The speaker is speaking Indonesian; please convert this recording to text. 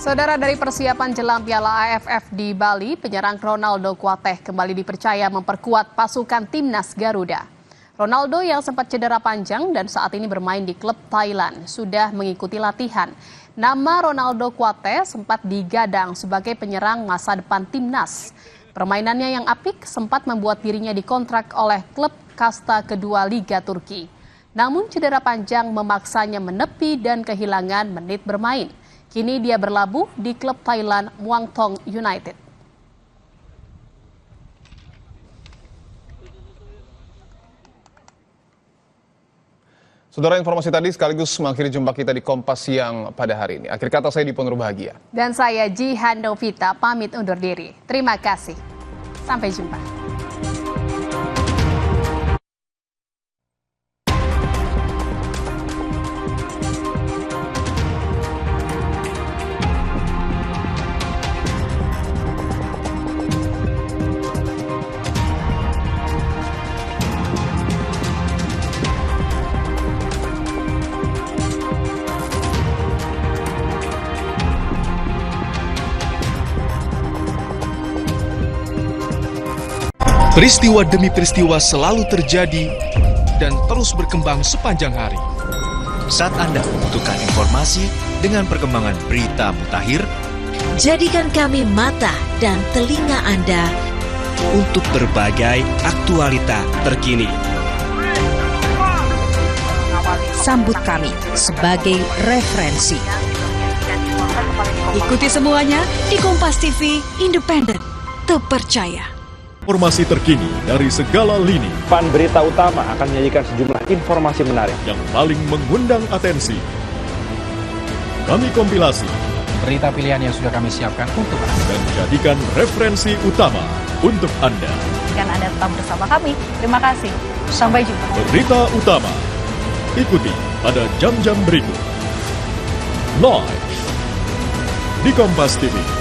Saudara, dari persiapan jelang Piala AFF di Bali, penyerang Ronaldo Kuateh kembali dipercaya memperkuat pasukan timnas Garuda. Ronaldo yang sempat cedera panjang dan saat ini bermain di klub Thailand sudah mengikuti latihan. Nama Ronaldo Kuateh sempat digadang sebagai penyerang masa depan timnas. Permainannya yang apik sempat membuat dirinya dikontrak oleh klub kasta kedua Liga Turki. Namun cedera panjang memaksanya menepi dan kehilangan menit bermain. Kini dia berlabuh di klub Thailand Muang Thong United. Saudara, informasi tadi sekaligus mengakhiri jumpa kita di Kompas Siang pada hari ini. Akhir kata saya Dipo Nurbahagia. Dan saya Jihan Novita pamit undur diri. Terima kasih. Sampai jumpa. Peristiwa demi peristiwa selalu terjadi dan terus berkembang sepanjang hari. Saat Anda membutuhkan informasi dengan perkembangan berita mutakhir, jadikan kami mata dan telinga Anda untuk berbagai aktualita terkini. Sambut kami sebagai referensi. Ikuti semuanya di Kompas TV, independen, terpercaya. Informasi terkini dari segala lini. Pan Berita Utama akan menyajikan sejumlah informasi menarik yang paling mengundang atensi. Kami kompilasi berita pilihan yang sudah kami siapkan untuk Anda dan jadikan referensi utama untuk Anda. Kan Anda tetap bersama kami. Terima kasih. Sampai jumpa. Berita Utama. Ikuti pada jam-jam berikut. Live di Kompas TV.